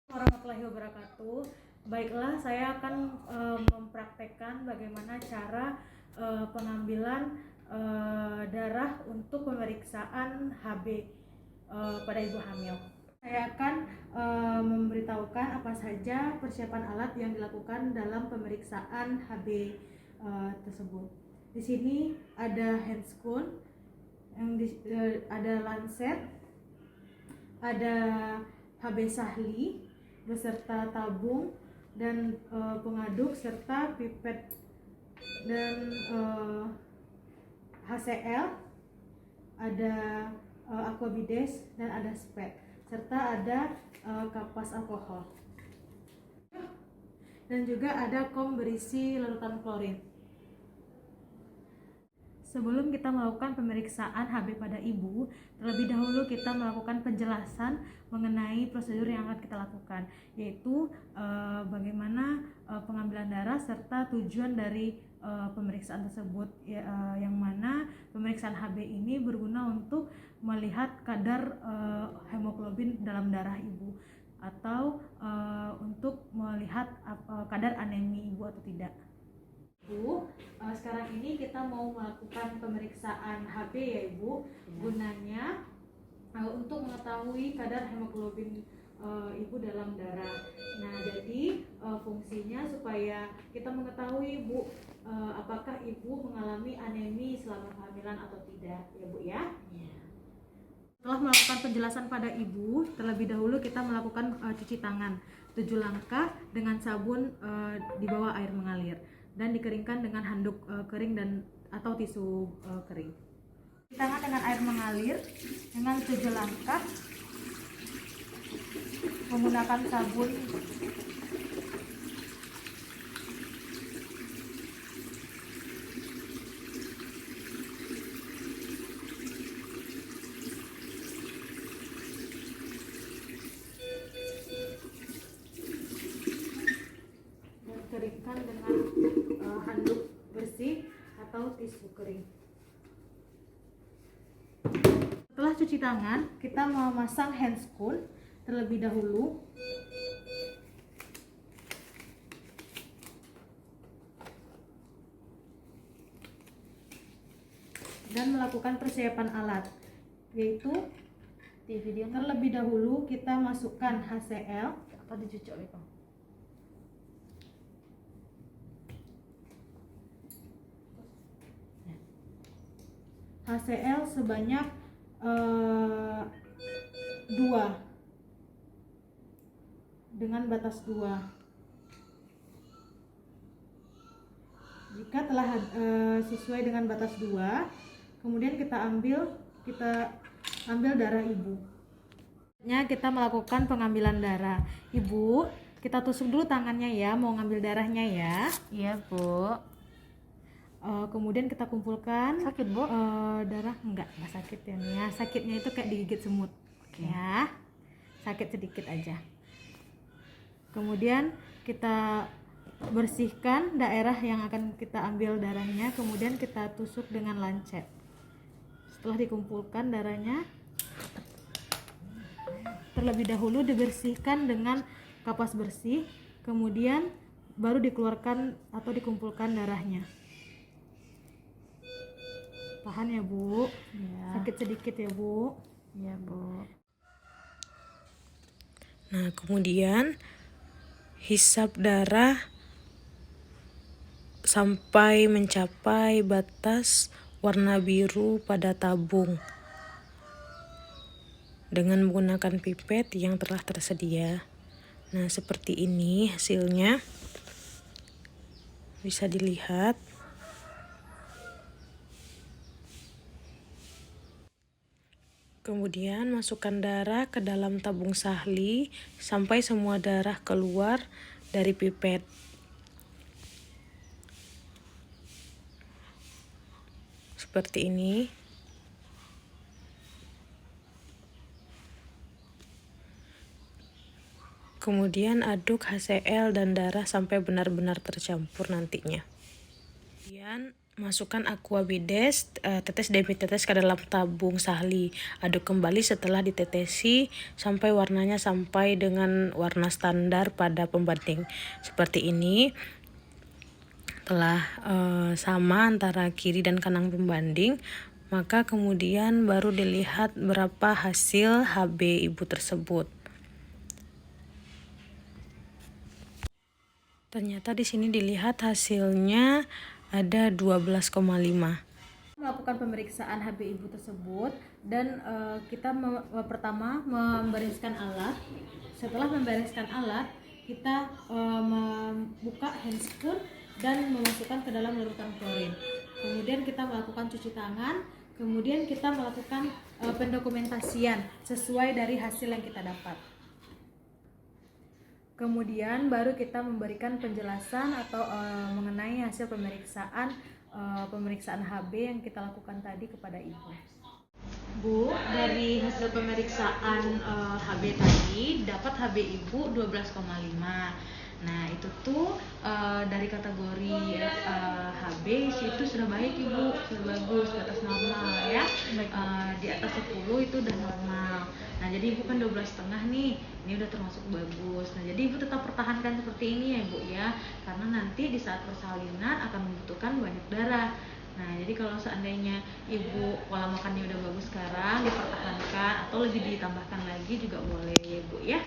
Warahmatullahi wabarakatuh. Baiklah, saya akan mempraktekkan bagaimana cara pengambilan darah untuk pemeriksaan HB pada ibu hamil. Saya akan memberitahukan apa saja persiapan alat yang dilakukan dalam pemeriksaan HB tersebut. Di sini ada handscoon, ada lancet, ada HB sahli beserta tabung dan pengaduk serta pipet dan HCl, ada aquabides dan ada spet serta ada kapas alkohol dan juga ada kom berisi larutan klorin. Sebelum kita melakukan pemeriksaan HB pada ibu, terlebih dahulu kita melakukan penjelasan mengenai prosedur yang akan kita lakukan, yaitu bagaimana pengambilan darah serta tujuan dari pemeriksaan tersebut, yang mana pemeriksaan HB ini berguna untuk melihat kadar hemoglobin dalam darah ibu atau untuk melihat kadar anemi ibu atau tidak. Sekarang ini kita mau melakukan pemeriksaan HB ya Ibu, gunanya untuk mengetahui kadar hemoglobin ibu dalam darah. Nah, jadi fungsinya supaya kita mengetahui Bu, apakah ibu mengalami anemi selama kehamilan atau tidak ya Bu ya. Setelah melakukan penjelasan pada ibu, terlebih dahulu kita melakukan cuci tangan 7 langkah dengan sabun di bawah air mengalir dan dikeringkan dengan handuk kering dan atau tisu kering. Cuci tangan dengan air mengalir dengan 7 langkah menggunakan sabun dan keringkan dengan handuk bersih atau tisu kering. Setelah cuci tangan, kita memasang handscoon terlebih dahulu. Dan melakukan persiapan alat, yaitu terlebih dahulu kita masukkan HCl atau dicucuk itu. HCl sebanyak 2 dengan batas 2. Jika telah sesuai dengan batas 2, kemudian kita ambil darah ibu. Kita melakukan pengambilan darah. Ibu, kita tusuk dulu tangannya ya, mau ngambil darahnya ya. Iya Bu. Kemudian kita kumpulkan. Sakit Bu? Darah enggak sakit ya nih ya. Sakitnya itu kayak digigit semut. Oke. Ya, sakit sedikit aja. Kemudian kita bersihkan daerah yang akan kita ambil darahnya, kemudian kita tusuk dengan lancet. Setelah dikumpulkan darahnya, terlebih dahulu dibersihkan dengan kapas bersih, kemudian baru dikeluarkan atau dikumpulkan darahnya. Tahan ya Bu, Ya. sakit sedikit ya Bu. Iya Bu. Nah, kemudian hisap darah sampai mencapai batas warna biru pada tabung dengan menggunakan pipet yang telah tersedia. Nah, seperti ini hasilnya. Bisa dilihat. Kemudian masukkan darah ke dalam tabung sahli sampai semua darah keluar dari pipet. Seperti ini. Kemudian aduk HCl dan darah sampai benar-benar tercampur nantinya. Kemudian Masukkan aqua bides, tetes demi tetes ke dalam tabung sahli. Aduk kembali setelah ditetesi sampai warnanya sampai dengan warna standar pada pembanding. Seperti ini. Telah sama antara kiri dan kanan pembanding, maka kemudian baru dilihat berapa hasil HB ibu tersebut. Ternyata di sini dilihat hasilnya ada 12,5. Melakukan pemeriksaan HB ibu tersebut dan kita pertama membereskan alat. Setelah membereskan alat, kita membuka handscoon dan memasukkan ke dalam larutan klorin. Kemudian kita melakukan cuci tangan, kemudian kita melakukan pendokumentasian sesuai dari hasil yang kita dapat. Kemudian baru kita memberikan penjelasan atau mengenai hasil pemeriksaan HB yang kita lakukan tadi kepada ibu. Bu, dari hasil pemeriksaan HB tadi dapat HB ibu 12,5. Nah itu tuh dari kategori HB itu sudah baik ibu, sudah bagus, batas normal ya. Di atas 10 itu udah normal. Nah jadi ibu kan 12,5 nih, ini udah termasuk bagus. Nah jadi ibu tetap pertahankan seperti ini ya ibu ya, karena nanti di saat persalinan akan membutuhkan banyak darah. Nah jadi kalau seandainya ibu pola makannya udah bagus sekarang, dipertahankan atau lebih ditambahkan lagi juga boleh ya ibu ya.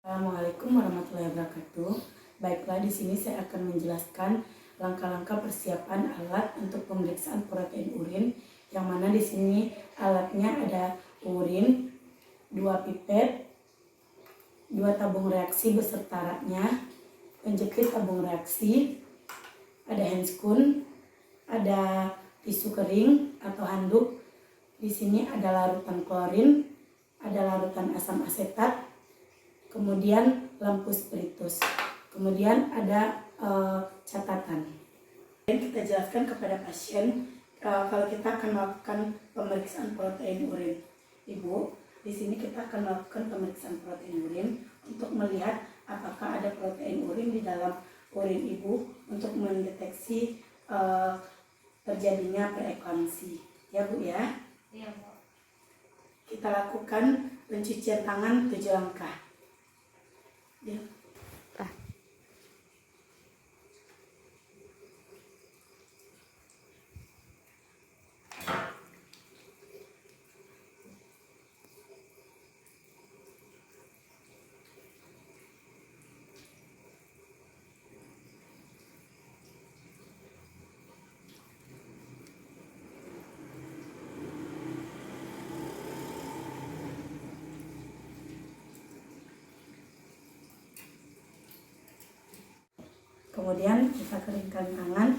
Assalamualaikum warahmatullahi wabarakatuh. Baiklah, di sini saya akan menjelaskan langkah-langkah persiapan alat untuk pemeriksaan protein urin, yang mana di sini alatnya ada urin, 2 pipet, 2 tabung reaksi beserta raknya, penjepit tabung reaksi, ada handscoon, ada tisu kering atau handuk. Di sini ada larutan klorin, ada larutan asam asetat, kemudian lampu spiritus, kemudian ada catatan. Dan kita jelaskan kepada pasien kalau kita akan melakukan pemeriksaan protein urin. Ibu, di sini kita akan melakukan pemeriksaan protein urin untuk melihat apakah ada protein urin di dalam urin ibu untuk mendeteksi terjadinya preeklamsi. Ya Bu ya? Iya Bu. Kita lakukan pencucian tangan 7 langkah. Ya. Kemudian kita keringkan tangan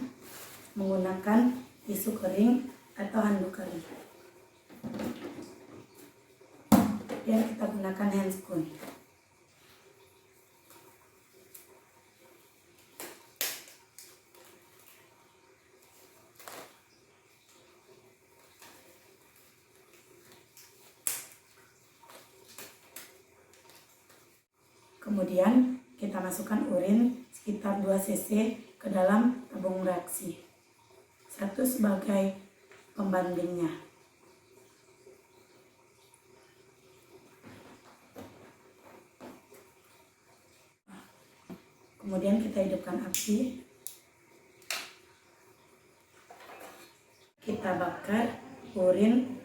menggunakan tisu kering atau handuk kering. Dan kita gunakan handscoon. Kemudian kita masukkan urin sekitar 2 cc ke dalam tabung reaksi. 1 sebagai pembandingnya. Kemudian kita hidupkan api. Kita bakar urin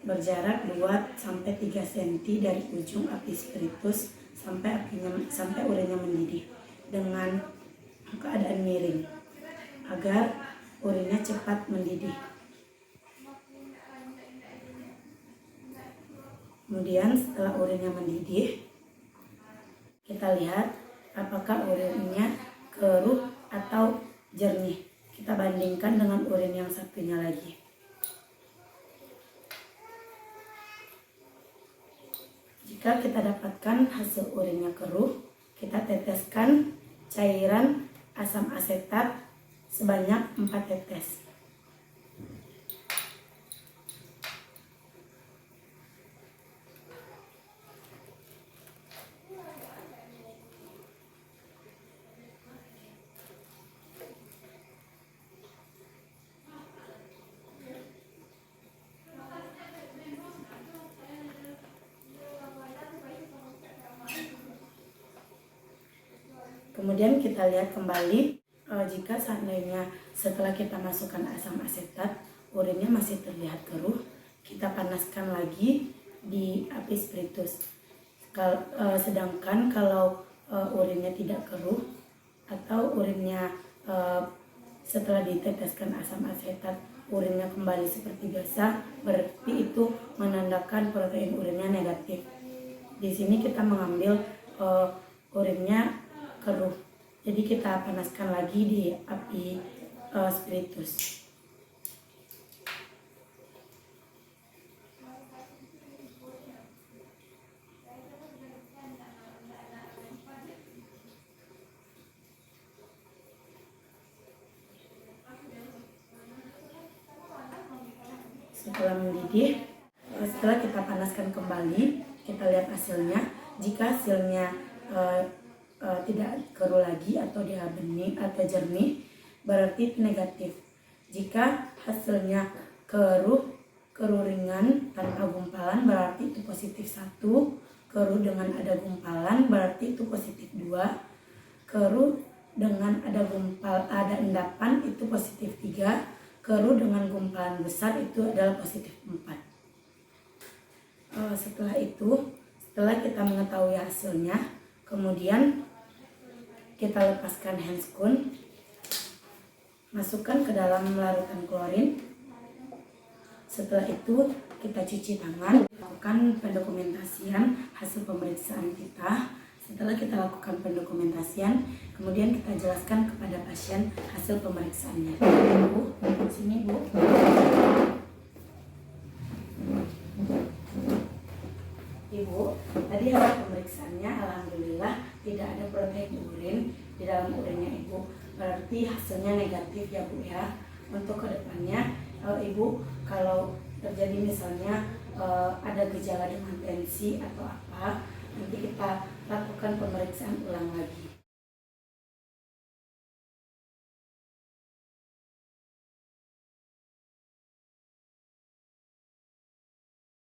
berjarak 2-3 cm dari ujung api spiritus sampai urinnya mendidih dengan keadaan miring agar urinnya cepat mendidih. Kemudian setelah urinnya mendidih, kita lihat apakah urinnya keruh atau jernih. Kita bandingkan dengan urin yang satunya lagi. Jika kita dapatkan hasil urinnya keruh, kita teteskan cairan asam asetat sebanyak 4 tetes. Kemudian kita lihat kembali jika seandainya setelah kita masukkan asam asetat urinnya masih terlihat keruh, kita panaskan lagi di api spiritus. Sedangkan kalau urinnya tidak keruh atau urinnya setelah diteteskan asam asetat urinnya kembali seperti biasa, berarti itu menandakan protein urinnya negatif. Di sini kita mengambil urinnya keruh, jadi kita panaskan lagi di api spiritus. Setelah mendidih, setelah kita panaskan kembali, kita lihat hasilnya. Jika hasilnya tidak keruh lagi atau dia bening atau jernih, berarti itu negatif. Jika hasilnya keruh ringan tanpa gumpalan, berarti itu positif 1. Keruh dengan ada gumpalan, berarti itu positif 2. Keruh dengan ada endapan, itu positif 3. Keruh dengan gumpalan besar itu adalah positif 4. Setelah kita mengetahui hasilnya, kemudian kita lepaskan handscoon, masukkan ke dalam larutan klorin. Setelah itu kita cuci tangan, lakukan pendokumentasian hasil pemeriksaan kita. Setelah kita lakukan pendokumentasian, kemudian kita jelaskan kepada pasien hasil pemeriksaannya. Bu, sini Bu. Ibu, tadi hasil pemeriksaannya alhamdulillah tidak ada protein urin di dalam urinnya Ibu. Berarti hasilnya negatif ya Bu ya. Untuk kedepannya Ibu kalau terjadi misalnya ada gejala dengan tensi atau apa, nanti kita lakukan pemeriksaan ulang lagi.